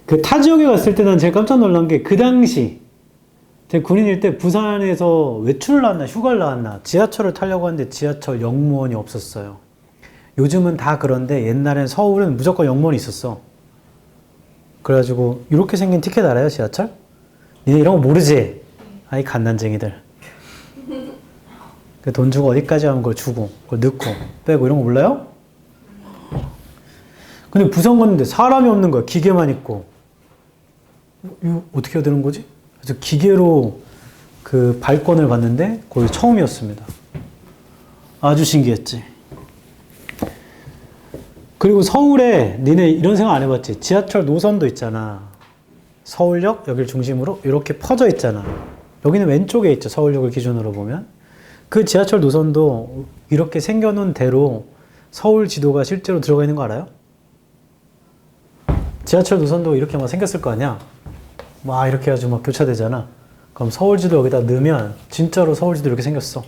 그 타 지역에 갔을 때 난 제가 깜짝 놀란 게 그 당시 제가 군인일 때 부산에서 외출을 나왔나 휴가를 나왔나 지하철을 타려고 하는데 지하철 역무원이 없었어요. 요즘은 다 그런데 옛날엔 서울은 무조건 역무원이 있었어. 그래가지고 이렇게 생긴 티켓 알아요 지하철? 니네 이런 거 모르지? 아이 갓난쟁이들. 돈 주고 어디까지 하면 그걸 주고 그걸 넣고 빼고 이런 거 몰라요? 근데 부산 갔는데 사람이 없는 거야. 기계만 있고. 이거 어떻게 해야 되는 거지? 그래서 기계로 그 발권을 받는데 거기 처음이었습니다. 아주 신기했지. 그리고 서울에 니네 이런 생각 안 해봤지? 지하철 노선도 있잖아. 서울역 여기를 중심으로 이렇게 퍼져 있잖아. 여기는 왼쪽에 있죠. 서울역을 기준으로 보면. 그 지하철 노선도 이렇게 생겨놓은 대로 서울 지도가 실제로 들어가 있는 거 알아요? 지하철 노선도 이렇게 막 생겼을 거 아니야? 막 이렇게 해가지고 막 교차되잖아. 그럼 서울 지도 여기다 넣으면 진짜로 서울 지도 이렇게 생겼어.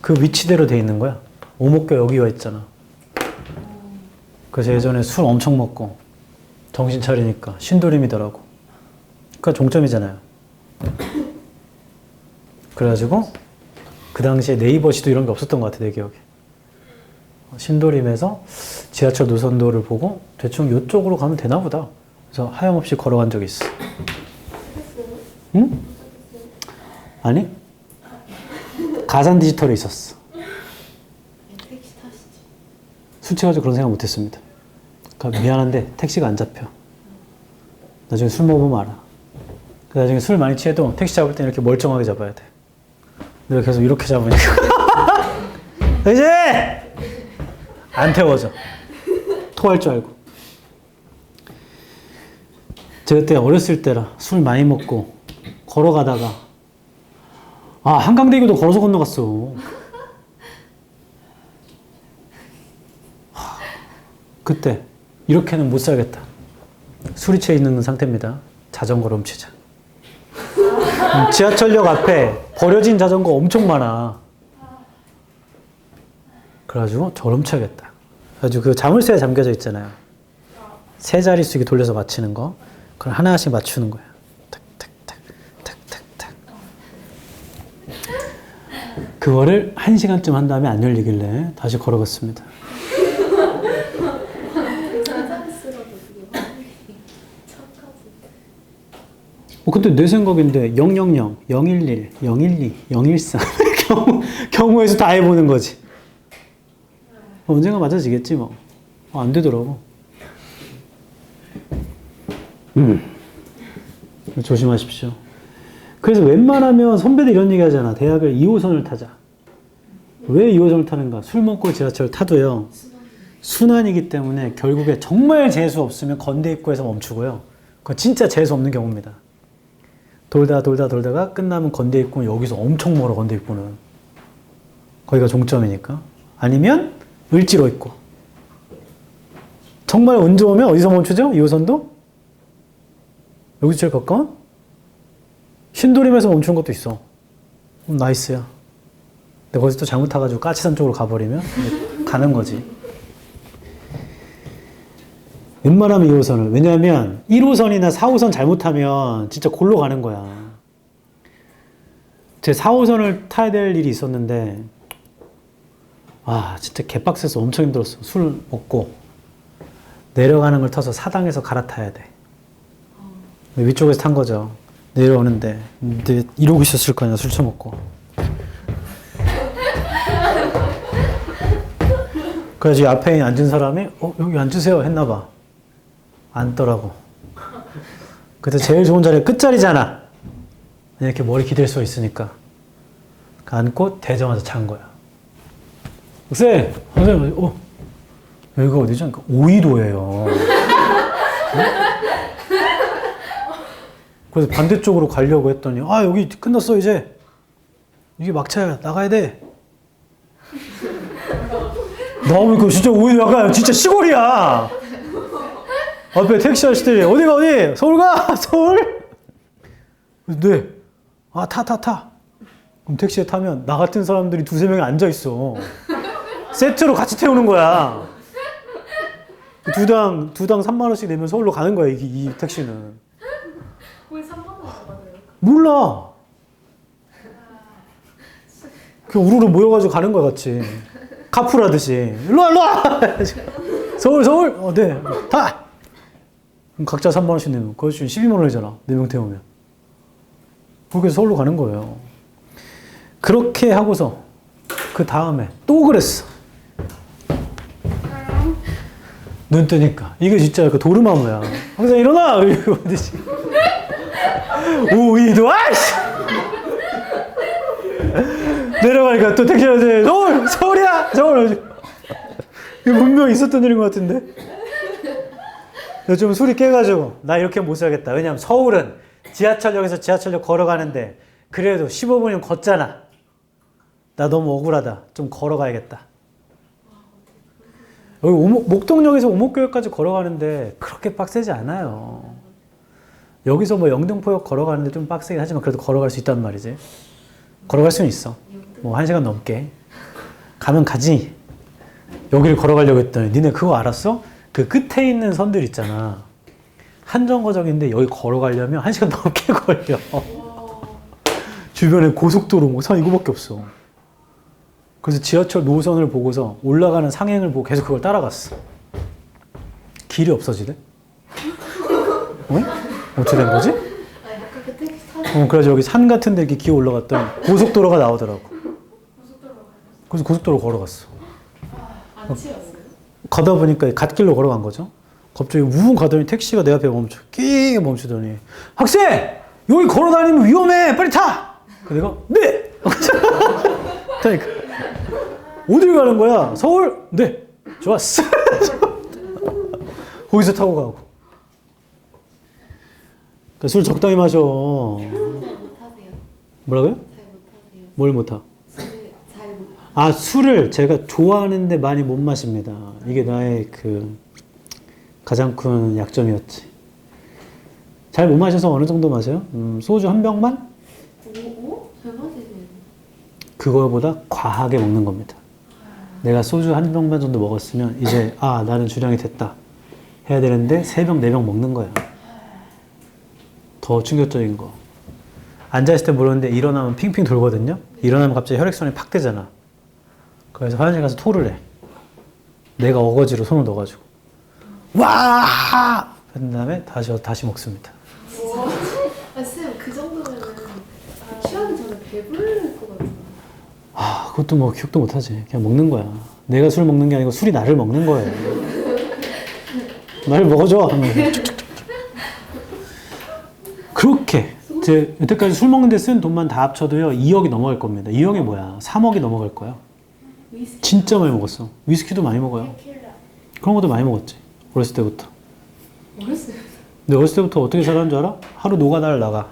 그 위치대로 돼 있는 거야. 오목교 여기 와 있잖아. 그래서 예전에 술 엄청 먹고 정신 차리니까 신도림이더라고. 그러니까 종점이잖아요. 그래가지고 그 당시에 네이버시도 이런 게 없었던 것 같아 내 기억에. 신도림에서 지하철 노선도를 보고 대충 이쪽으로 가면 되나 보다. 그래서 하염없이 걸어간 적이 있어. 응? 아니? 가산 디지털에 있었어. 술 취해가지고 그런 생각 못했습니다. 그러니까 미안한데 택시가 안 잡혀. 나중에 술 먹으면 알아. 나중에 술 많이 취해도 택시 잡을 때 이렇게 멀쩡하게 잡아야 돼. 내가 계속 이렇게 잡으니까 이제 안 태워져. 토할 줄 알고. 제가 그때 어렸을 때라 술 많이 먹고 걸어가다가 한강대교도 걸어서 건너갔어. 그때 이렇게는 못 살겠다. 술이 취해 있는 상태입니다. 자전거로 훔치자. 지하철역 앞에 버려진 자전거 엄청 많아. 그래가지고 저를 훔쳐야겠다. 그래가지고 그 자물쇠에 잠겨져 있잖아요. 세 자릿수 돌려서 맞히는 거. 그걸 하나씩 맞추는 거야. 탁탁탁탁탁탁. 그거를 1시간쯤 한 다음에 안 열리길래 다시 걸어갔습니다. 근데 내 생각인데 000, 011, 012, 014 경우에서 다 해보는 거지. 언젠가 맞아지겠지 뭐. 안 되더라고. 조심하십시오. 그래서 웬만하면 선배들 이런 얘기 하잖아. 대학을 2호선을 타자. 왜 2호선을 타는가? 술 먹고 지하철 타도요. 순환이기 때문에 결국에 정말 재수 없으면 건대 입구에서 멈추고요. 그건 진짜 재수 없는 경우입니다. 돌다가 끝나면 건대 입구는 여기서 엄청 멀어. 건대 입구는. 거기가 종점이니까. 아니면 을지로 입구. 정말 운 좋으면 어디서 멈추죠? 2호선도? 여기서 제일 가까운? 신도림에서 멈추는 것도 있어. 나이스야. 근데 거기서 또 잘못 타가지고 까치산 쪽으로 가버리면 가는 거지. 웬만하면 2호선을. 왜냐하면 1호선이나 4호선 잘못하면 진짜 골로 가는 거야. 제 4호선을 타야 될 일이 있었는데 진짜 개빡세서 엄청 힘들었어. 술 먹고 내려가는 걸 타서 사당에서 갈아타야 돼. 위쪽에서 탄 거죠. 내려오는데 근데 이러고 있었을 거냐 술 처먹고. 그래서 앞에 앉은 사람이 여기 앉으세요 했나 봐. 앉더라고. 그래서 제일 좋은 자리가 끝자리잖아. 이렇게 머리 기댈 수 있으니까. 앉고 대자마자 잔 거야. 선생님, 여기가 어디죠? 오이도예요. 그래서 반대쪽으로 가려고 했더니 여기 끝났어 이제. 이게 막차야. 나가야 돼. 나오니까 진짜 오히려 약간 진짜 시골이야. 앞에 택시 아저씨들이 어디 서울 가 서울. 네. 타. 그럼 택시에 타면 나 같은 사람들이 2-3명이 앉아 있어. 세트로 같이 태우는 거야. 두당 3만 원씩 내면 서울로 가는 거야, 이 택시는. 왜 3만 원 받아요? 몰라. 그냥 우르르 모여가지고 가는 거야, 같이. 카풀하듯이. 일로와! 서울! 네. 다! 그럼 각자 3만 원씩 내면, 그것이 12만 원이잖아. 4명 태우면. 그렇게 해서 서울로 가는 거예요. 그렇게 하고서, 그 다음에 또 그랬어. 눈 뜨니까. 이게 진짜 그 도르마무야. 항상 일어나! 이러고 어디지? 오이도, 아이씨! 내려가니까 또 택시한테 서울이야! 이거 분명히 있었던 일인 것 같은데? 좀 술이 깨가지고 나 이렇게 못 살겠다. 왜냐면 서울은 지하철역에서 지하철역 걸어가는데 그래도 15분이면 걷잖아. 나 너무 억울하다. 좀 걸어가야겠다. 여기 목동역에서 오목교역까지 걸어가는데 그렇게 빡세지 않아요. 여기서 뭐 영등포역 걸어가는데 좀 빡세긴 하지만 그래도 걸어갈 수 있단 말이지. 걸어갈 수는 있어. 뭐 1시간 넘게. 가면 가지. 여기를 걸어가려고 했더니 니네 그거 알았어? 그 끝에 있는 선들 있잖아. 한정거장인데 여기 걸어가려면 1시간 넘게 걸려. 주변에 고속도로 뭐 산 이거밖에 없어. 그래서 지하철 노선을 보고서 올라가는 상행을 보고 계속 그걸 따라갔어. 길이 없어지대? 어떻게 된 거지? 그래서 여기 산 같은 데 이렇게 기어 올라갔더니 고속도로가 나오더라고. 그래서 고속도로 걸어갔어. 안 치였어요? 가다 보니까 갓길로 걸어간 거죠. 갑자기 우웅 가더니 택시가 내 앞에 멈춰. 끼 멈추더니 학생! 여기 걸어다니면 위험해! 빨리 타! 그 내가 네! 그러니까 어딜 가는 거야? 서울? 네! 좋았어. 거기서 타고 가고. 그러니까 술 적당히 마셔. 잘 못하세요? 뭐라고요? 잘 못하세요? 뭘 못하? 잘 못. 아, 술을 제가 좋아하는데 많이 못 마십니다. 이게 나의 그 가장 큰 약점이었지. 잘 못 마셔서 어느 정도 마셔요? 소주 한 병만? 오? 잘 마시네요. 그거보다 과하게 먹는 겁니다. 내가 소주 한 병만 정도 먹었으면 이제 나는 주량이 됐다 해야 되는데 3병, 4병 먹는 거야. 더 충격적인 거. 앉아있을 때 모르는데 일어나면 핑핑 돌거든요. 일어나면 갑자기 혈액순환이 팍 되잖아. 그래서 화장실 가서 토를 해. 내가 어거지로 손을 넣어가지고 와! 그 다음에 다시 먹습니다. 쌤, 그 정도면은 취하기 전에 배부를 것 같아요. 그것도 뭐 기억도 못하지. 그냥 먹는 거야. 내가 술 먹는 게 아니고 술이 나를 먹는 거예요. 나를 먹어줘. 그렇게 제 여태까지 술 먹는데 쓴 돈만 다 합쳐도요 2억이 넘어갈 겁니다. 2억이 뭐야? 3억이 넘어갈 거야. 진짜 많이 먹었어. 위스키도 많이 먹어요. 그런 것도 많이 먹었지. 어렸을 때부터. 어렸어요? 근데 어렸을 때부터 어떻게 살았는 줄 알아? 하루 노가다를 나가.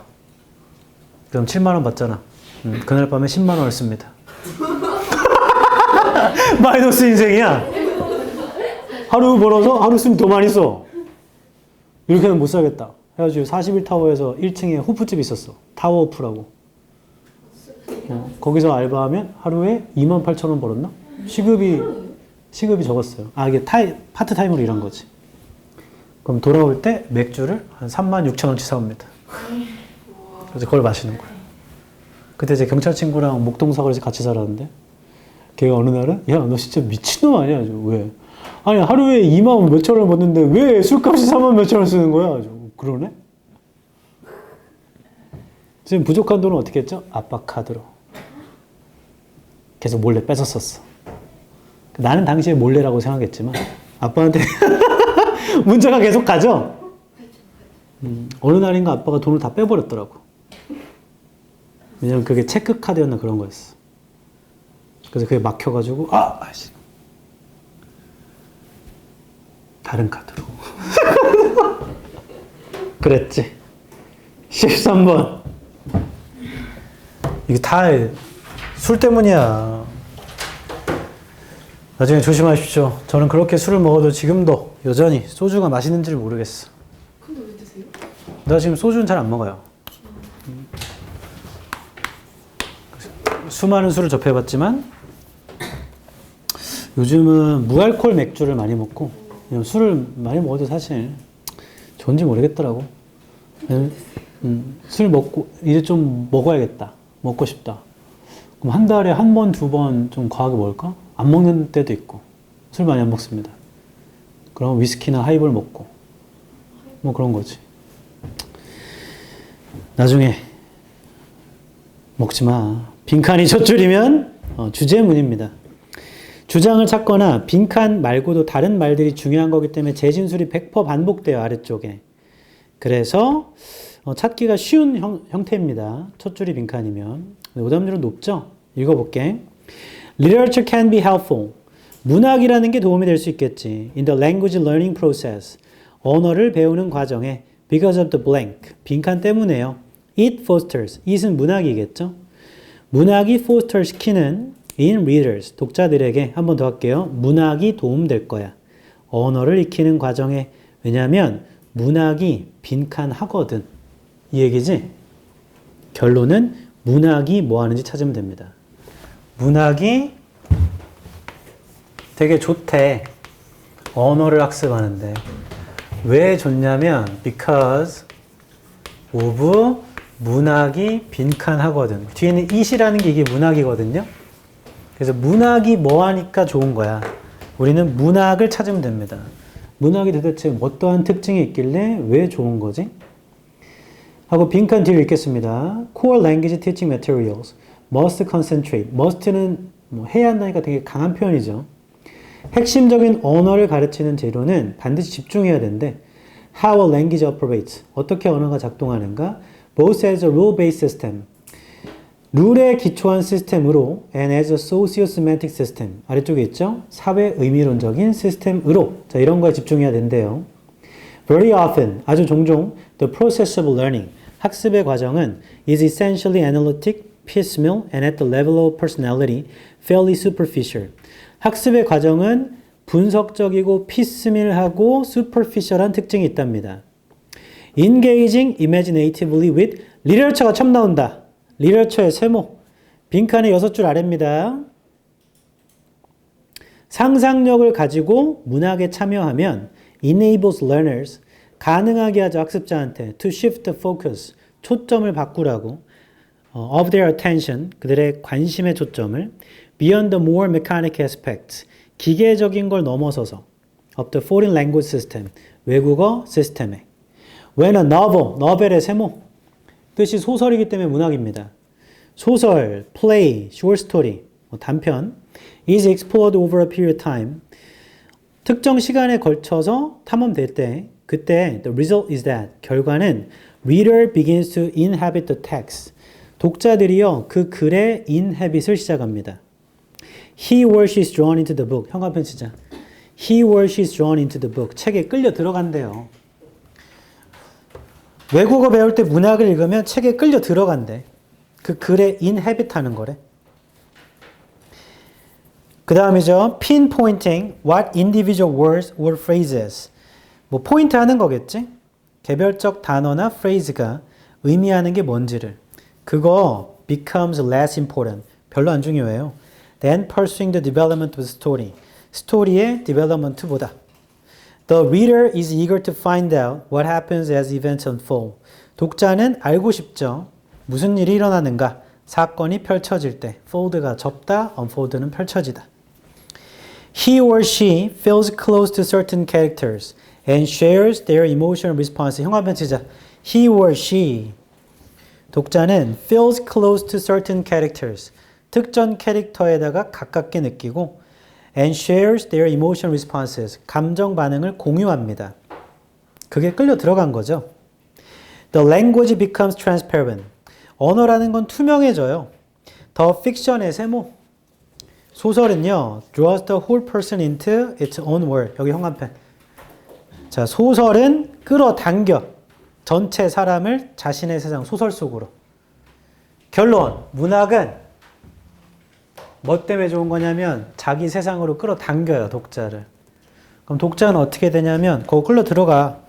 그럼 7만 원 받잖아. 그날 밤에 10만 원을 씁니다. 마이너스 인생이야. 하루 벌어서 하루 쓰면 더 많이 써. 이렇게는 못 살겠다. 해가지고 41타워에서 1층에 호프집이 있었어. 타워오프라고. 거기서 알바하면 하루에 28,000원 벌었나? 시급이 적었어요. 이게 파트타임으로 일한 거지. 그럼 돌아올 때 맥주를 한 36,000원치 사옵니다. 그래서 그걸 마시는 거야. 그때 제 경찰 친구랑 목동사거리에서 같이 살았는데 걔가 어느 날은 야, 너 진짜 미친놈 아니야? 왜? 아니 하루에 2만 몇천 원 버는데 왜 술값이 3만 몇천 원 쓰는 거야? 그러네? 지금 부족한 돈은 어떻게 했죠? 아빠 카드로 계속 몰래 뺏었었어. 나는 당시에 몰래라고 생각했지만 아빠한테 문자가 계속 가죠? 어느 날인가 아빠가 돈을 다 빼버렸더라고. 왜냐면 그게 체크카드였나 그런 거였어. 그래서 그게 막혀가지고 아씨 다른 카드로 그랬지. 13번 이게 다 술 때문이야. 나중에 조심하십시오. 저는 그렇게 술을 먹어도 지금도 여전히 소주가 맛있는지를 모르겠어. 근데 왜 드세요? 나 지금 소주는 잘 안 먹어요. 수많은 술을 접해봤지만 요즘은 무알콜 맥주를 많이 먹고 왜냐면 술을 많이 먹어도 사실 좋은지 모르겠더라고. 술 먹고 이제 좀 먹어야겠다. 먹고 싶다. 그럼 한 달에 한 번, 두 번 좀 과하게 먹을까? 안 먹는 때도 있고. 술 많이 안 먹습니다. 그럼 위스키나 하이볼 먹고 뭐 그런 거지. 나중에 먹지 마. 빈칸이 젖줄이면 주제문입니다. 주장을 찾거나 빈칸 말고도 다른 말들이 중요한 거기 때문에 재진술이 100% 반복돼요. 아래쪽에. 그래서 찾기가 쉬운 형태입니다. 첫 줄이 빈칸이면. 오답률은 높죠? 읽어볼게. Literature can be helpful. 문학이라는 게 도움이 될 수 있겠지. In the language learning process. 언어를 배우는 과정에 because of the blank. 빈칸 때문에요. It fosters. it은 문학이겠죠? 문학이 foster 시키는 in readers. 독자들에게 한 번 더 할게요. 문학이 도움될 거야. 언어를 익히는 과정에. 왜냐하면 문학이 빈칸 하거든. 이 얘기지? 결론은 문학이 뭐 하는지 찾으면 됩니다. 문학이 되게 좋대. 언어를 학습하는데. 왜 좋냐면 because of 문학이 빈칸 하거든. 뒤에는 it이라는 게 이게 문학이거든요. 그래서 문학이 뭐 하니까 좋은 거야. 우리는 문학을 찾으면 됩니다. 문학이 도대체 어떠한 특징이 있길래 왜 좋은 거지? 하고 빈칸 뒤를 읽겠습니다. Core language teaching materials must concentrate. must는 뭐 해야 한다니까 되게 강한 표현이죠. 핵심적인 언어를 가르치는 재료는 반드시 집중해야 된대. How a language operates. 어떻게 언어가 작동하는가. Both as a rule-based system. 룰에 기초한 시스템으로 and as a socio-semantic system. 아래쪽에 있죠? 사회 의미론적인 시스템으로. 자, 이런 거에 집중해야 된대요. Very often, 아주 종종 the process of learning. 학습의 과정은 is essentially analytic, piecemeal, and at the level of personality, fairly superficial. 학습의 과정은 분석적이고 피스밀하고 superficial한 특징이 있답니다. Engaging imaginatively with literature가 처음 나온다. literature의 세모. 빈칸의 6줄 아래입니다. 상상력을 가지고 문학에 참여하면 enables learners 가능하게 하죠. 학습자한테 to shift the focus 초점을 바꾸라고 of their attention 그들의 관심의 초점을 beyond the more mechanic aspects 기계적인 걸 넘어서서 of the foreign language system 외국어 시스템에 when a novel, 너벨의 세모 뜻이 소설이기 때문에 문학입니다. 소설, play, short story, 단편 is explored over a period of time 특정 시간에 걸쳐서 탐험될 때 그때 the result is that 결과는 reader begins to inhabit the text 독자들이요 그 글의 inhabit을 시작합니다. He or she is drawn into the book. 형광펜 치자. He or she is drawn into the book. 책에 끌려 들어간대요. 외국어 배울 때 문학을 읽으면 책에 끌려 들어간대. 그 글에 inhabit 하는 거래. 그 다음이죠. pinpointing what individual words or phrases. 뭐 포인트 하는 거겠지? 개별적 단어나 phrase가 의미하는 게 뭔지를. 그거 becomes less important. 별로 안 중요해요. Then pursuing the development of the story. 스토리의 development보다. The reader is eager to find out what happens as events unfold. 독자는 알고 싶죠. 무슨 일이 일어나는가? 사건이 펼쳐질 때. fold가 접다, unfold는 펼쳐지다. He or she feels close to certain characters and shares their emotional response. 형광펜 치자. He or she. 독자는 feels close to certain characters. 특정 캐릭터에다가 가깝게 느끼고 and shares their emotional responses. 감정 반응을 공유합니다. 그게 끌려 들어간 거죠. The language becomes transparent. 언어라는 건 투명해져요. The fiction의 세모. 소설은요, draws the whole person into its own world. 여기 형광펜. 자, 소설은 끌어당겨 전체 사람을 자신의 세상, 소설 속으로. 결론, 문학은 뭐 때문에 좋은 거냐면 자기 세상으로 끌어당겨요, 독자를. 그럼 독자는 어떻게 되냐면 거기 끌려 들어가.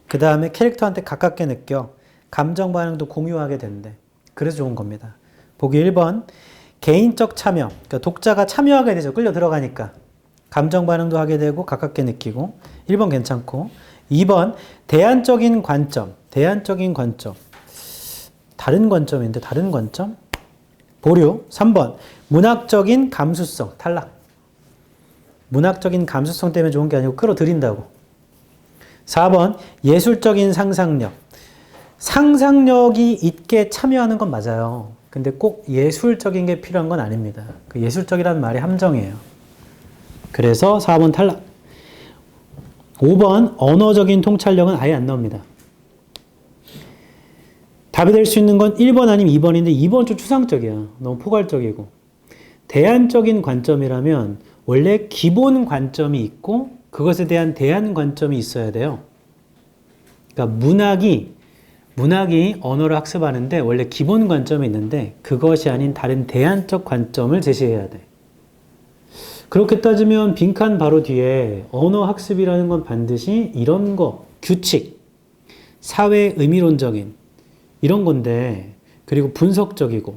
그 다음에 캐릭터한테 가깝게 느껴. 감정 반응도 공유하게 된대. 그래서 좋은 겁니다. 보기 1번. 개인적 참여. 그러니까 독자가 참여하게 되죠. 끌려 들어가니까. 감정 반응도 하게 되고 가깝게 느끼고 1번 괜찮고 2번 대안적인 관점. 대안적인 관점. 다른 관점인데 다른 관점? 보류. 3번 문학적인 감수성. 탈락. 문학적인 감수성 때문에 좋은 게 아니고 끌어들인다고. 4번 예술적인 상상력. 상상력이 있게 참여하는 건 맞아요. 근데 꼭 예술적인 게 필요한 건 아닙니다. 그 예술적이라는 말이 함정이에요. 그래서 4번 탈락. 5번 언어적인 통찰력은 아예 안 나옵니다. 답이 될 수 있는 건 1번 아니면 2번인데 2번 좀 추상적이야. 너무 포괄적이고. 대안적인 관점이라면 원래 기본 관점이 있고 그것에 대한 대안 관점이 있어야 돼요. 그러니까 문학이 언어를 학습하는데 원래 기본 관점이 있는데 그것이 아닌 다른 대안적 관점을 제시해야 돼. 그렇게 따지면 빈칸 바로 뒤에 언어 학습이라는 건 반드시 이런 거, 규칙, 사회 의미론적인 이런 건데 그리고 분석적이고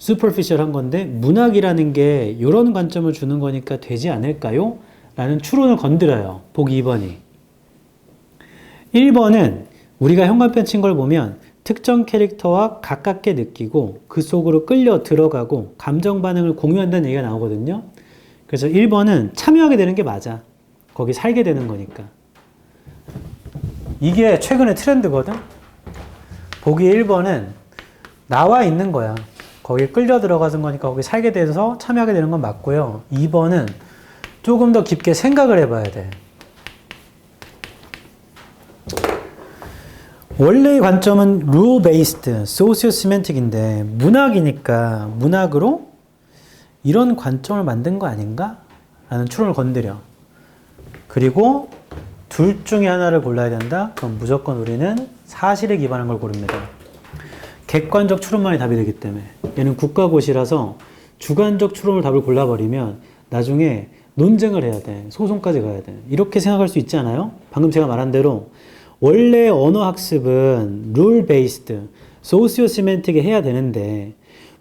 superficial한 건데 문학이라는 게 이런 관점을 주는 거니까 되지 않을까요? 라는 추론을 건드려요. 보기 2번이. 1번은 우리가 현관펜 친 걸 보면 특정 캐릭터와 가깝게 느끼고 그 속으로 끌려 들어가고 감정 반응을 공유한다는 얘기가 나오거든요. 그래서 1번은 참여하게 되는 게 맞아. 거기 살게 되는 거니까. 이게 최근의 트렌드거든. 보기 1번은 나와 있는 거야. 거기에 끌려 들어가는 거니까 거기 살게 돼서 참여하게 되는 건 맞고요. 2번은 조금 더 깊게 생각을 해봐야 돼. 원래의 관점은 rule based, socio semantic인데 문학이니까 문학으로 이런 관점을 만든 거 아닌가? 라는 추론을 건드려. 그리고 둘 중에 하나를 골라야 된다? 그럼 무조건 우리는 사실에 기반한 걸 고릅니다. 객관적 추론만이 답이 되기 때문에. 얘는 국가고시라서 주관적 추론을 답을 골라버리면 나중에 논쟁을 해야 돼. 소송까지 가야 돼. 이렇게 생각할 수 있지 않아요? 방금 제가 말한 대로 원래 언어 학습은 rule based, socio semantic에 해야 되는데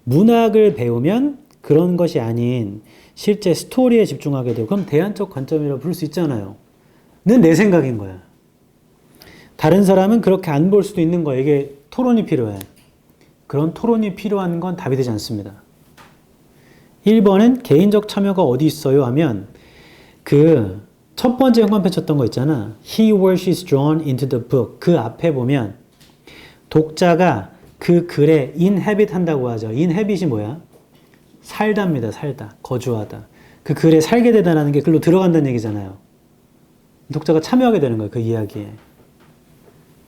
문학을 배우면 그런 것이 아닌 실제 스토리에 집중하게 되고 그럼 대안적 관점이라고 부를 수 있잖아요. 는 내 생각인 거야. 다른 사람은 그렇게 안 볼 수도 있는 거야. 이게 토론이 필요해. 그런 토론이 필요한 건 답이 되지 않습니다. 1번은 개인적 참여가 어디 있어요 하면 그 첫 번째 현관펜 쳤던 거 있잖아. He or she is drawn into the book. 그 앞에 보면 독자가 그 글에 inhabit 한다고 하죠. inhabit이 뭐야? 살다입니다. 살다. 거주하다. 그 글에 살게 되다라는 게 글로 들어간다는 얘기잖아요. 독자가 참여하게 되는 거예요. 그 이야기에.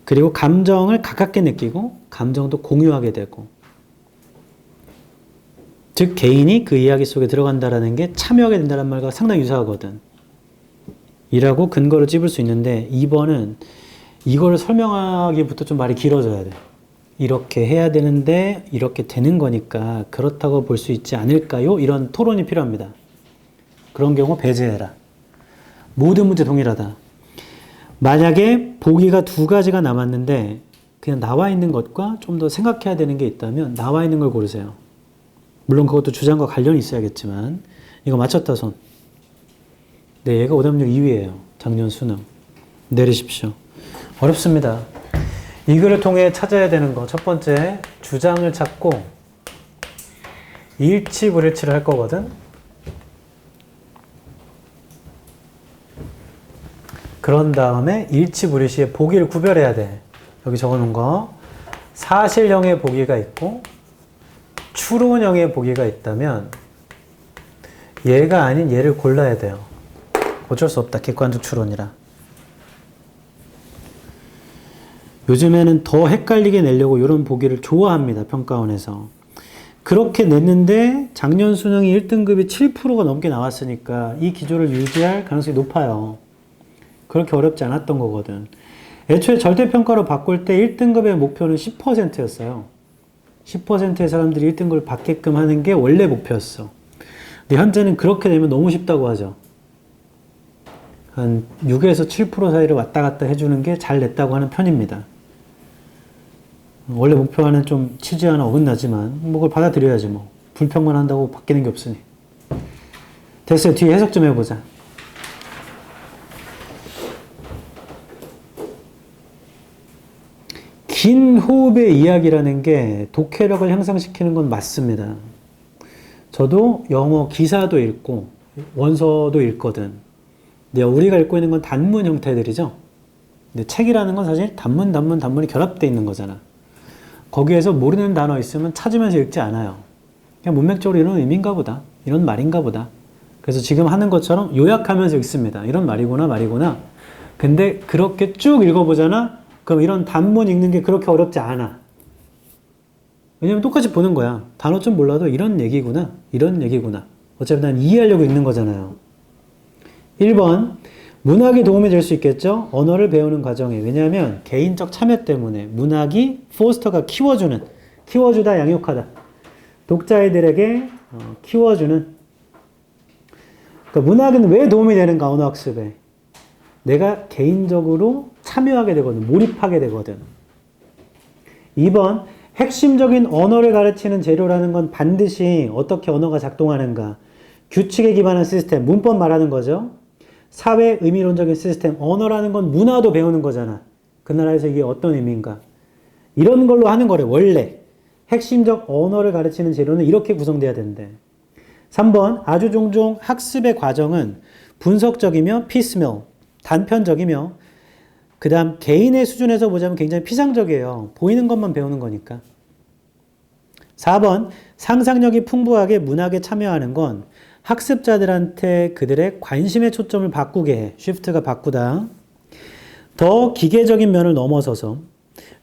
그리고 감정을 가깝게 느끼고 감정도 공유하게 되고 즉 개인이 그 이야기 속에 들어간다라는 게 참여하게 된다는 말과 상당히 유사하거든. 이라고 근거를 찝을 수 있는데 2번은 이거를 설명하기부터 좀 말이 길어져야 돼. 이렇게 해야 되는데 이렇게 되는 거니까 그렇다고 볼 수 있지 않을까요? 이런 토론이 필요합니다. 그런 경우 배제해라. 모든 문제 동일하다. 만약에 보기가 2가지가 남았는데 그냥 나와 있는 것과 좀 더 생각해야 되는 게 있다면 나와 있는 걸 고르세요. 물론 그것도 주장과 관련이 있어야겠지만 이거 맞췄다 손. 네, 얘가 오답률 2위예요. 작년 수능. 내리십시오. 어렵습니다. 이 글을 통해 찾아야 되는 거. 첫 번째, 주장을 찾고 일치 불일치를 할 거거든. 그런 다음에 일치 불일치의 보기를 구별해야 돼. 여기 적어놓은 거. 사실형의 보기가 있고 추론형의 보기가 있다면 얘가 아닌 얘를 골라야 돼요. 어쩔 수 없다. 객관적 추론이라. 요즘에는 더 헷갈리게 내려고 이런 보기를 좋아합니다. 평가원에서. 그렇게 냈는데 작년 수능이 1등급이 7%가 넘게 나왔으니까 이 기조를 유지할 가능성이 높아요. 그렇게 어렵지 않았던 거거든. 애초에 절대평가로 바꿀 때 1등급의 목표는 10%였어요. 10%의 사람들이 1등급을 받게끔 하는 게 원래 목표였어. 근데 현재는 그렇게 되면 너무 쉽다고 하죠. 한 6에서 7% 사이를 왔다 갔다 해주는 게 잘 냈다고 하는 편입니다. 원래 목표와는 좀 취지 하나 어긋나지만 뭐 그걸 받아들여야지 뭐. 불평만 한다고 바뀌는 게 없으니. 됐어요. 뒤에 해석 좀 해보자. 긴 호흡의 이야기라는 게 독해력을 향상시키는 건 맞습니다. 저도 영어 기사도 읽고 원서도 읽거든. 근데 우리가 읽고 있는 건 단문 형태들이죠. 근데 책이라는 건 사실 단문이 결합되어 있는 거잖아. 거기에서 모르는 단어 있으면 찾으면서 읽지 않아요. 그냥 문맥적으로 이런 의미인가 보다. 이런 말인가 보다. 그래서 지금 하는 것처럼 요약하면서 읽습니다. 이런 말이구나. 근데 그렇게 쭉 읽어보잖아? 그럼 이런 단문 읽는 게 그렇게 어렵지 않아. 왜냐면 똑같이 보는 거야. 단어 좀 몰라도 이런 얘기구나. 어차피 난 이해하려고 읽는 거잖아요. 1번. 문학이 도움이 될 수 있겠죠? 언어를 배우는 과정에. 왜냐하면 개인적 참여 때문에 문학이 포스터가 키워주다, 양육하다. 독자애들에게 키워주는. 그러니까 문학은 왜 도움이 되는가, 언어학습에. 내가 개인적으로 참여하게 되거든. 몰입하게 되거든. 2번. 핵심적인 언어를 가르치는 재료라는 건 반드시 어떻게 언어가 작동하는가. 규칙에 기반한 시스템, 문법 말하는 거죠. 사회 의미론적인 시스템, 언어라는 건 문화도 배우는 거잖아. 그 나라에서 이게 어떤 의미인가. 이런 걸로 하는 거래, 원래. 핵심적 언어를 가르치는 재료는 이렇게 구성돼야 된대. 3번, 아주 종종 학습의 과정은 분석적이며 피스밀, 단편적이며 그 다음 개인의 수준에서 보자면 굉장히 피상적이에요. 보이는 것만 배우는 거니까. 4번, 상상력이 풍부하게 문학에 참여하는 건 학습자들한테 그들의 관심의 초점을 바꾸게 해. 쉬프트가 바꾸다. 더 기계적인 면을 넘어서서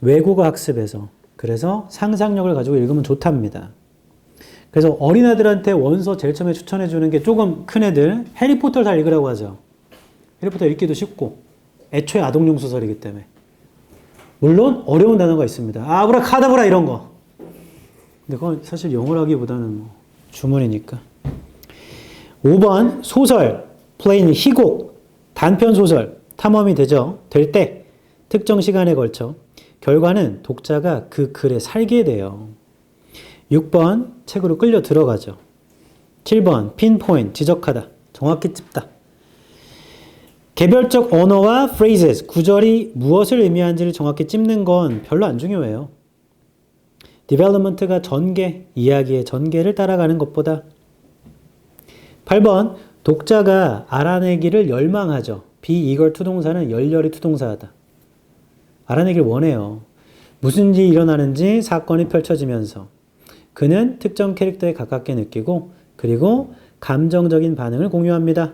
외국어 학습에서 그래서 상상력을 가지고 읽으면 좋답니다. 그래서 어린아들한테 원서 제일 처음에 추천해 주는 게 조금 큰 애들 해리포터를 다 읽으라고 하죠. 해리포터 읽기도 쉽고 애초에 아동용 소설이기 때문에. 물론 어려운 단어가 있습니다. 아브라카다브라 이런 거. 근데 그건 사실 영어로 하기보다는 뭐 주문이니까. 5번 소설, 플레인 희곡, 단편 소설 탐험이 되죠. 될 때 특정 시간에 걸쳐 결과는 독자가 그 글에 살게 돼요. 6번 책으로 끌려 들어가죠. 7번 pinpoint 지적하다, 정확히 찝다. 개별적 언어와 phrases, 구절이 무엇을 의미하는지를 정확히 찝는 건 별로 안 중요해요. development가 전개, 이야기의 전개를 따라가는 것보다. 8번 독자가 알아내기를 열망하죠. be eager 투동사는 열렬히 투동사하다. 알아내기를 원해요. 무슨 일이 일어나는지 사건이 펼쳐지면서 그는 특정 캐릭터에 가깝게 느끼고 그리고 감정적인 반응을 공유합니다.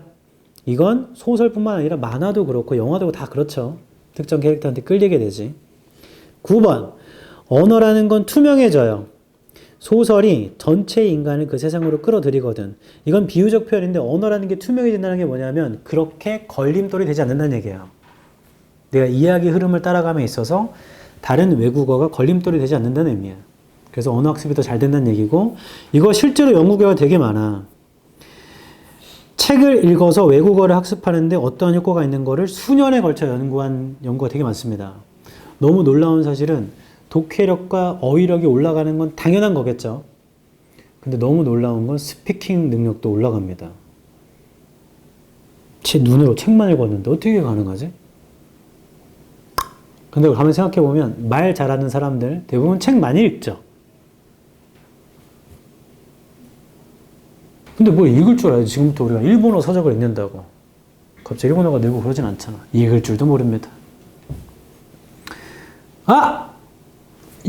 이건 소설뿐만 아니라 만화도 그렇고 영화도 다 그렇죠. 특정 캐릭터한테 끌리게 되지. 9번 언어라는 건 투명해져요. 소설이 전체 인간을 그 세상으로 끌어들이거든. 이건 비유적 표현인데 언어라는 게 투명해진다는 게 뭐냐면 그렇게 걸림돌이 되지 않는다는 얘기예요. 내가 이야기 흐름을 따라감에 있어서 다른 외국어가 걸림돌이 되지 않는다는 의미예요. 그래서 언어 학습이 더 잘 된다는 얘기고 이거 실제로 연구 결과가 되게 많아. 책을 읽어서 외국어를 학습하는데 어떠한 효과가 있는 거를 수년에 걸쳐 연구한 연구가 되게 많습니다. 너무 놀라운 사실은 독해력과 어휘력이 올라가는 건 당연한 거겠죠. 근데 너무 놀라운 건 스피킹 능력도 올라갑니다. 제 눈으로 책만 읽었는데 어떻게 가능하지? 근데 가만히 생각해보면 말 잘하는 사람들 대부분 책 많이 읽죠. 근데 뭘 읽을 줄 알아야지. 지금부터 우리가 일본어 서적을 읽는다고 갑자기 일본어가 늘고 그러진 않잖아. 읽을 줄도 모릅니다.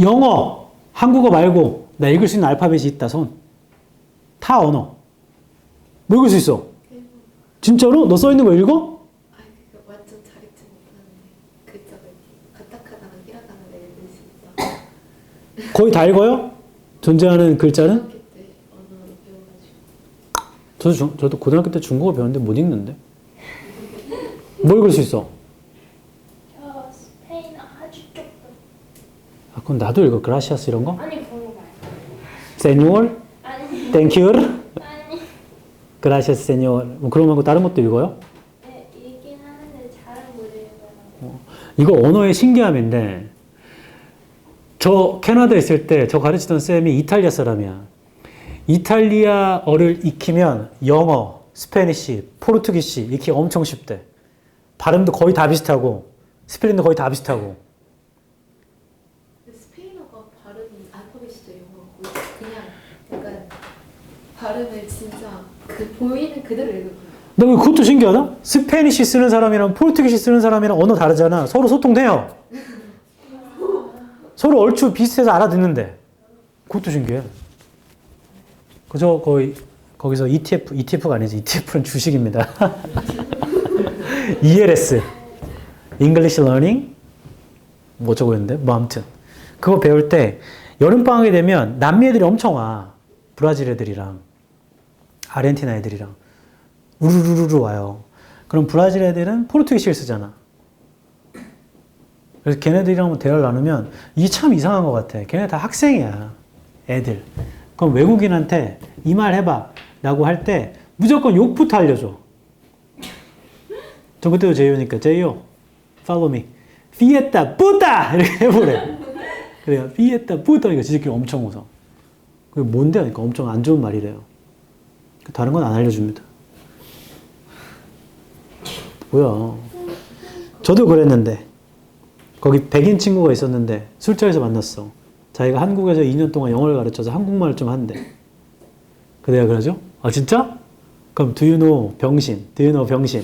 영어, 한국어 말고 나 읽을 수 있는 알파벳이 있다. 손. 타 언어. 뭐 읽을 수 있어? 진짜로? 너 써있는 거 읽어? 아니 그 완전 잘 읽지 못하는데 글자가 이렇게 가타카나나 히라가나를 읽을 수 있어. 거의 다 읽어요? 존재하는 글자는? 중학교 때 언어를 배워가지고. 저도 고등학교 때 중국어 배웠는데 못 읽는데. 뭐 읽을 수 있어? 저 스페인어 아주 조금. 그럼 나도 읽어. 그라시아스 이런 거? 아니 그런 거 말고. 세뇨얼? 아니. 땡큐? 아니. 그라시아스 세뇨얼. 뭐 그런 말고 다른 것도 읽어요? 네, 읽긴 하는데 잘은 못 읽어요. 이거 언어의 신기함인데 저 캐나다에 있을 때 저 가르치던 쌤이 이탈리아 사람이야. 이탈리아어를 익히면 영어, 스페니쉬, 포르투기시 익히기 엄청 쉽대. 발음도 거의 다 비슷하고 스펠링도 거의 다 비슷하고. 발음을 진짜 그 보이는 그대로 읽을 거예요. 나 왜 그것도 신기하다? 스페니쉬 쓰는 사람이랑 포르투기시 쓰는 사람이랑 언어 다르잖아. 서로 소통돼요. 서로 얼추 비슷해서 알아듣는데. 그것도 신기해. 그저 거기서 ETF가 아니지. ETF는 주식입니다. ELS. English Learning? 뭐 어쩌고 했는데? 뭐 아무튼. 그거 배울 때 여름방학이 되면 남미 애들이 엄청 와. 브라질 애들이랑 아르헨티나 애들이랑 우르르르 와요. 그럼 브라질 애들은 포르투기시를 쓰잖아. 그래서 걔네들이랑 대화를 나누면 이게 참 이상한 것 같아. 걔네 다 학생이야. 애들. 그럼 외국인한테 이 말 해봐 라고 할 때 무조건 욕부터 알려줘. 저 그때도 제이오니까 제이오 follow me. fiesta puta 이렇게 해보래. 그래요. fiesta puta 이거 지들끼리 엄청 웃어. 그게 뭔데? 하니까 엄청 안 좋은 말이래요. 다른 건 안 알려줍니다. 뭐야. 저도 그랬는데 거기 백인 친구가 있었는데 술자리에서 만났어. 자기가 한국에서 2년 동안 영어를 가르쳐서 한국말을 좀 한대. 그 내가 그러죠? 아 진짜? 그럼 do you know 병신? Do you know 병신?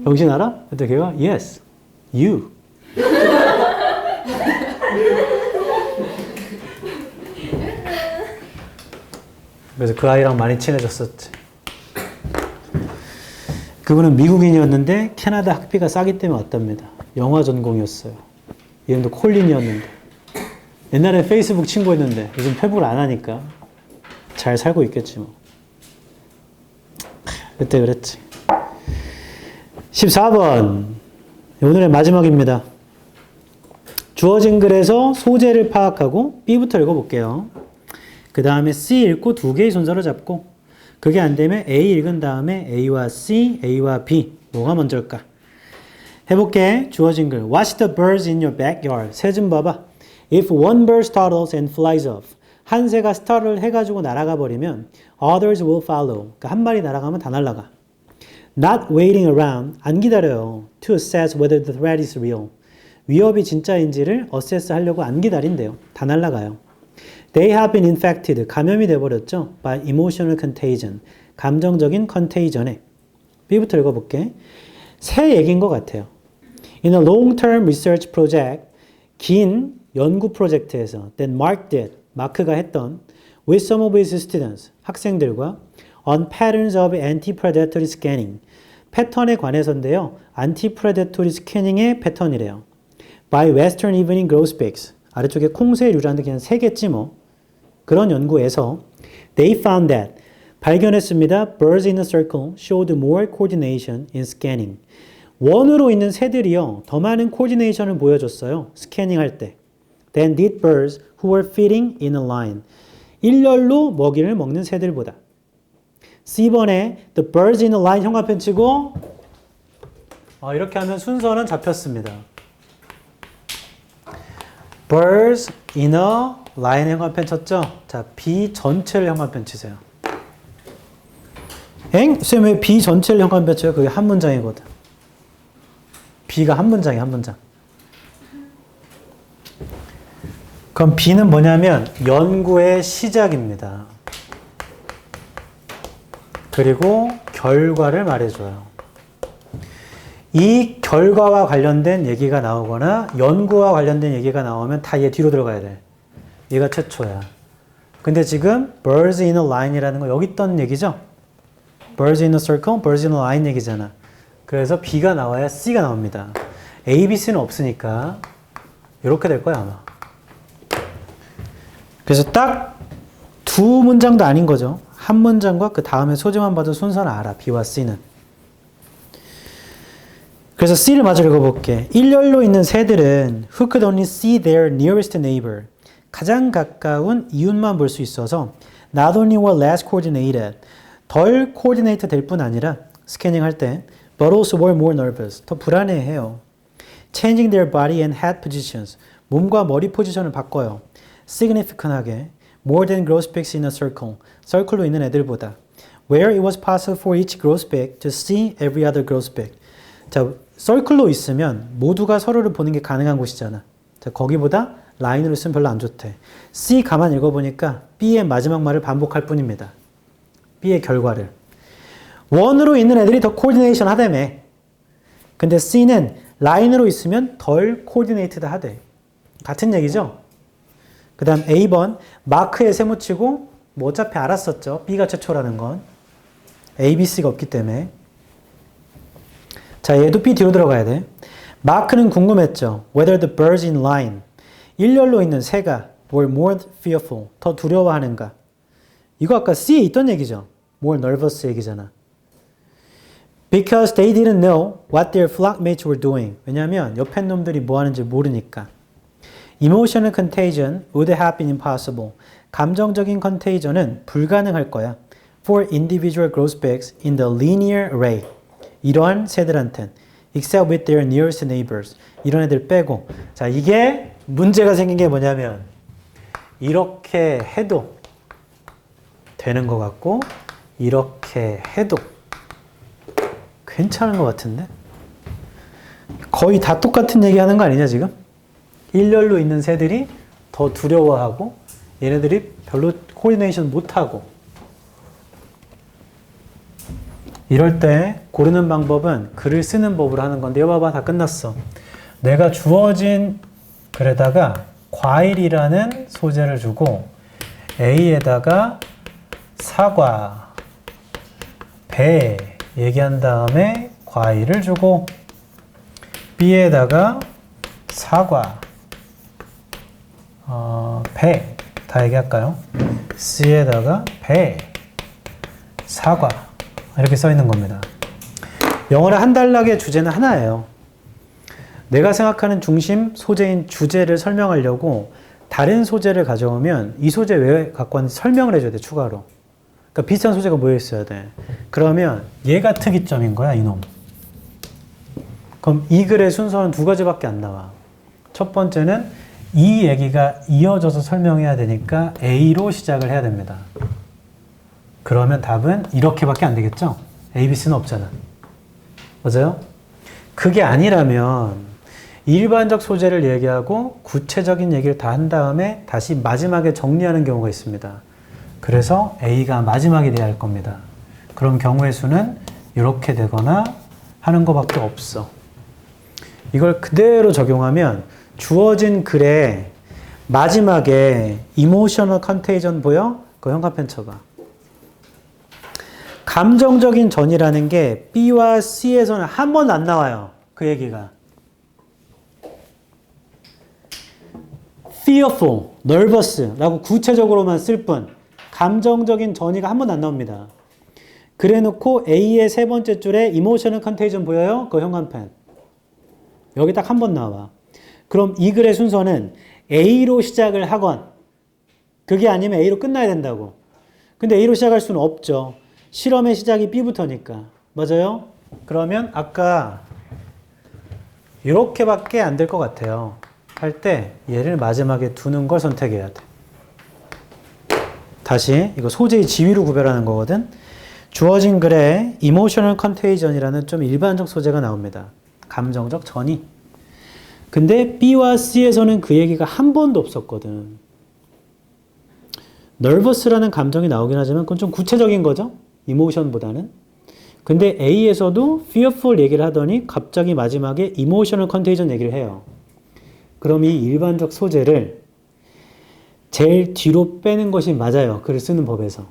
병신 알아? 그때 걔가 yes, you. 그래서 그 아이랑 많이 친해졌었지. 그분은 미국인이었는데 캐나다 학비가 싸기 때문에 왔답니다. 영화 전공이었어요. 이름도 콜린이었는데. 옛날에 페이스북 친구였는데 요즘 페북을 안 하니까 잘 살고 있겠지 뭐. 그때 그랬지. 14번. 오늘의 마지막입니다. 주어진 글에서 소재를 파악하고 B부터 읽어볼게요. 그 다음에 C 읽고 두 개의 순서로 잡고 그게 안 되면 A 읽은 다음에 A와 C, A와 B 뭐가 먼저일까? 해볼게. 주어진 글 Watch the birds in your backyard. 새 좀 봐봐. If one bird startles and flies off. 한 새가 startle 해가지고 날아가 버리면 others will follow. 그러니까 한 마리 날아가면 다 날아가. Not waiting around. 안 기다려요. To assess whether the threat is real. 위협이 진짜인지를 assess 하려고 안 기다린대요. 다 날아가요. They have been infected. 감염이 돼버렸죠. By emotional contagion. 감정적인 contagion에. B부터 읽어볼게. 새 얘기인 것 같아요. In a long-term research project. 긴 연구 프로젝트에서 that Mark did. 마크가 했던 with some of his students. 학생들과 on patterns of anti-predatory scanning. 패턴에 관해서인데요. anti-predatory scanning의 패턴이래요. By Western Evening Grosbeaks. 아래쪽에 콩새류라는 그냥 세 개지 뭐. 그런 연구에서 they found that 발견했습니다. Birds in a circle showed more coordination in scanning. 원으로 있는 새들이요. 더 많은 코디네이션을 보여줬어요. 스캐닝 할 때. Than did birds who were feeding in a line. 일렬로 먹이를 먹는 새들보다. C번에 the birds in a line 형광펜 치고 이렇게 하면 순서는 잡혔습니다. birds in a line 형광펜 쳤죠? 자, B 전체를 형광펜 치세요. 쌤 왜 B 전체를 형광펜 쳐요? 그게 한 문장이거든. B가 한 문장이야, 한 문장. 그럼 B는 뭐냐면 연구의 시작입니다. 그리고 결과를 말해줘요. 이 결과와 관련된 얘기가 나오거나 연구와 관련된 얘기가 나오면 다 얘 뒤로 들어가야 돼. 얘가 최초야. 근데 지금 birds in a line이라는 거 여기 있던 얘기죠? birds in a circle, birds in a line 얘기잖아. 그래서 B가 나와야 C가 나옵니다. A, B, C는 없으니까 이렇게 될 거야 아마. 그래서 딱 두 문장도 아닌 거죠. 한 문장과 그 다음에 소재만 봐도 순서는 알아. B와 C는. 그래서 C를 마저 읽어볼게. 일렬로 있는 새들은 who could only see their nearest neighbor. 가장 가까운 이웃만 볼 수 있어서 not only were less coordinated. 덜 coordinate 될 뿐 아니라 스캐닝 할 때 but also were more nervous. 더 불안해해요. Changing their body and head positions. 몸과 머리 포지션을 바꿔요. significant하게. More than grosbeaks in a circle. circle로 있는 애들보다. Where it was possible for each grosbeak to see every other grosbeak. 자, circle로 있으면 모두가 서로를 보는 게 가능한 곳이잖아. 자, 거기보다 라인으로 있으면 별로 안 좋대. C 가만 읽어보니까 B의 마지막 말을 반복할 뿐입니다. B의 결과를. 1으로 있는 애들이 더 코디네이션 하다며. 근데 C는 라인으로 있으면 덜 코디네이트드 하대. 같은 얘기죠? 그 다음 A번 마크에 세모치고 뭐 어차피 알았었죠. B가 최초라는 건. A, B, C가 없기 때문에. 자, 얘도 B 뒤로 들어가야 돼. 마크는 궁금했죠. Whether the birds in line. 일렬로 있는 새가 were more fearful. 더 두려워하는가. 이거 아까 C에 있던 얘기죠. more nervous 얘기잖아. Because they didn't know what their flockmates were doing. 왜냐하면 옆에 놈들이 뭐 하는지 모르니까. Emotional contagion would have been impossible. 감정적인 컨테이전은 불가능할 거야. For individual grosbeaks in the linear array. 이러한 새들한텐. Except with their nearest neighbors. 이런 애들 빼고. 자, 이게 문제가 생긴 게 뭐냐면 이렇게 해도 되는 것 같고 이렇게 해도 괜찮은 것 같은데? 거의 다 똑같은 얘기 하는 거 아니냐 지금? 일렬로 있는 새들이 더 두려워하고 얘네들이 별로 코디네이션 못하고 이럴 때 고르는 방법은 글을 쓰는 법으로 하는 건데 이거 봐봐 다 끝났어. 내가 주어진 글에다가 과일이라는 소재를 주고 A에다가 사과, 배 얘기한 다음에 과일을 주고 B에다가 사과, 배 다 얘기할까요? C에다가 배, 사과 이렇게 써 있는 겁니다. 영어는 한 단락의 주제는 하나예요. 내가 생각하는 중심 소재인 주제를 설명하려고 다른 소재를 가져오면 이 소재 왜 갖고 왔는지 설명을 해줘야 돼, 추가로. 그러니까 비슷한 소재가 모여 있어야 돼. 그러면 얘가 특이점인 거야, 이놈. 그럼 이 글의 순서는 두 가지밖에 안 나와. 첫 번째는 이 얘기가 이어져서 설명해야 되니까 A로 시작을 해야 됩니다. 그러면 답은 이렇게밖에 안 되겠죠? A, B, C는 없잖아. 맞아요? 그게 아니라면 일반적 소재를 얘기하고 구체적인 얘기를 다 한 다음에 다시 마지막에 정리하는 경우가 있습니다. 그래서 A가 마지막에 돼야 할 겁니다. 그럼 경우의 수는 이렇게 되거나 하는 것밖에 없어. 이걸 그대로 적용하면 주어진 글의 마지막에 emotional contagion 보여? 그 현관펜 쳐봐. 감정적인 전이라는 게 B와 C에서는 한 번도 안 나와요. 그 얘기가. fearful, nervous라고 구체적으로만 쓸 뿐 감정적인 전이가 한 번도 안 나옵니다. 그래놓고 A의 세 번째 줄에 emotional contagion 보여요? 그 현관펜. 여기 딱 한 번 나와. 그럼 이 글의 순서는 A로 시작을 하건 그게 아니면 A로 끝나야 된다고. 근데 A로 시작할 수는 없죠. 실험의 시작이 B부터니까. 맞아요? 그러면 아까 이렇게밖에 안 될 것 같아요. 할 때 얘를 마지막에 두는 걸 선택해야 돼. 다시 이거 소재의 지위로 구별하는 거거든. 주어진 글에 emotional contagion이라는 좀 일반적 소재가 나옵니다. 감정적 전이. 근데 B와 C에서는 그 얘기가 한 번도 없었거든. nervous라는 감정이 나오긴 하지만 그건 좀 구체적인 거죠. emotion보다는. 근데 A에서도 fearful 얘기를 하더니 갑자기 마지막에 emotional contagion 얘기를 해요. 그럼 이 일반적 소재를 제일 뒤로 빼는 것이 맞아요. 글을 쓰는 법에서.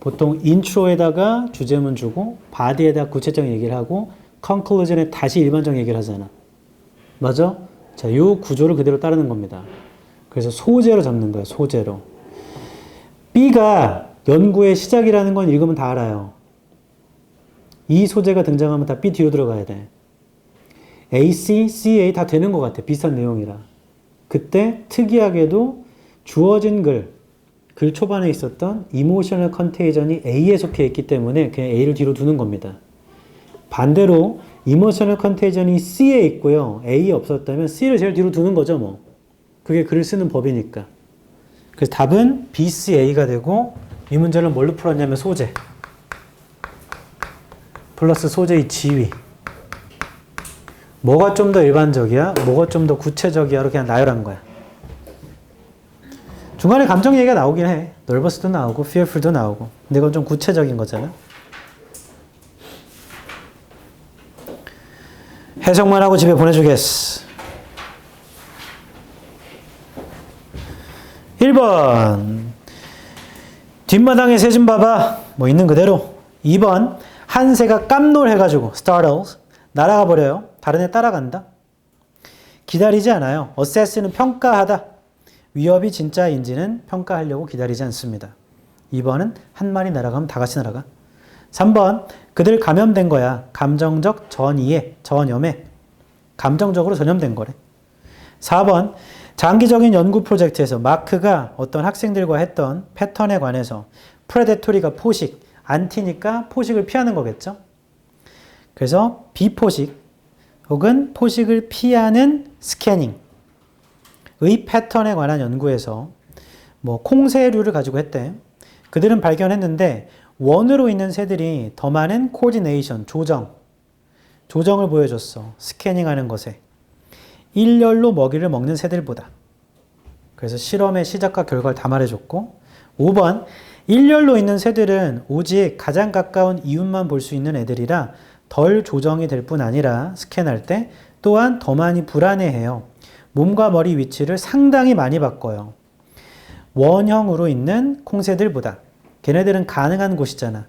보통 인트로에다가 주제문 주고 바디에다가 구체적인 얘기를 하고 conclusion에 다시 일반적 얘기를 하잖아. 맞아? 자, 이 구조를 그대로 따르는 겁니다. 그래서 소재로 잡는 거예요. 소재로. B가 연구의 시작이라는 건 읽으면 다 알아요. 이 소재가 등장하면 다 B 뒤로 들어가야 돼. A, C, C, A 다 되는 것 같아. 비슷한 내용이라. 그때 특이하게도 주어진 글 초반에 있었던 emotional contagion이 A에 속해 있기 때문에 그냥 A를 뒤로 두는 겁니다. 반대로 emotional contagion이 C에 있고요. A에 없었다면 C를 제일 뒤로 두는 거죠, 뭐. 그게 글을 쓰는 법이니까. 그래서 답은 B, C, A가 되고 이 문제를 뭘로 풀었냐면 소재. 플러스 소재의 지위. 뭐가 좀 더 일반적이야? 뭐가 좀 더 구체적이야? 로 그냥 나열한 거야. 중간에 감정 얘기가 나오긴 해. nervous도 나오고 fearful도 나오고. 근데 이건 좀 구체적인 거잖아. 해석만 하고 집에 보내주겠어. 1번 뒷마당에 새 좀 봐봐. 뭐 있는 그대로. 2번 한 새가 깜놀해가지고 startled 날아가 버려요. 다른 애 따라간다. 기다리지 않아요. assess는 평가하다. 위협이 진짜인지는 평가하려고 기다리지 않습니다. 2번은 한 마리 날아가면 다 같이 날아가. 3번 그들 감염된 거야. 감정적 전이해, 전염에. 감정적으로 전염된 거래. 4번 장기적인 연구 프로젝트에서 마크가 어떤 학생들과 했던 패턴에 관해서 프레데토리가 포식, 안티니까 포식을 피하는 거겠죠. 그래서 비포식 혹은 포식을 피하는 스캐닝의 패턴에 관한 연구에서 뭐 콩새류를 가지고 했대. 그들은 발견했는데 원으로 있는 새들이 더 많은 코디네이션, 조정을 보여줬어. 스캐닝하는 것에. 일렬로 먹이를 먹는 새들보다. 그래서 실험의 시작과 결과를 다 말해줬고 5번 일렬로 있는 새들은 오직 가장 가까운 이웃만 볼 수 있는 애들이라 덜 조정이 될 뿐 아니라 스캔할 때 또한 더 많이 불안해해요. 몸과 머리 위치를 상당히 많이 바꿔요. 원형으로 있는 콩새들보다. 걔네들은 가능한 곳이잖아.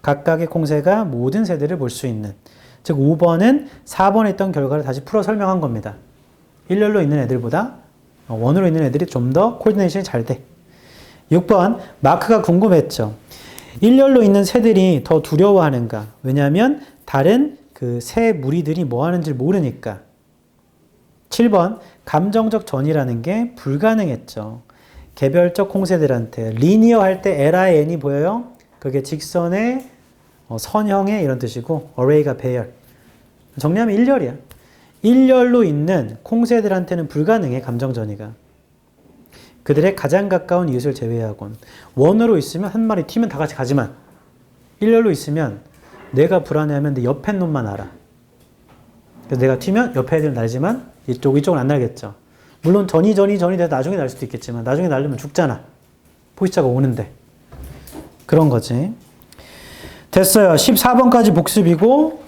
각각의 콩새가 모든 새들을 볼 수 있는. 즉 5번은 4번에 있던 결과를 다시 풀어 설명한 겁니다. 일렬로 있는 애들보다 원으로 있는 애들이 좀 더 코디네이션이 잘 돼. 6번 마크가 궁금했죠. 일렬로 있는 새들이 더 두려워하는가? 왜냐하면 다른 그 새 무리들이 뭐 하는지 모르니까. 7번 감정적 전이라는 게 불가능했죠. 개별적 콩새들한테 리니어 할 때 LIN이 보여요? 그게 직선의 선형의 이런 뜻이고 array가 배열. 정리하면 일렬이야. 일렬로 있는 콩새들한테는 불가능해 감정 전이가. 그들의 가장 가까운 이웃을 제외하곤. 원으로 있으면 한 마리 튀면 다 같이 가지만 일렬로 있으면 내가 불안해하면 내 옆에 놈만 알아. 그래서 내가 튀면 옆에 애들은 날지만 이쪽은 안 날겠죠. 물론 전이 돼서 나중에 날 수도 있겠지만 나중에 날려면 죽잖아. 포식자가 오는데. 그런 거지. 됐어요. 14번까지 복습이고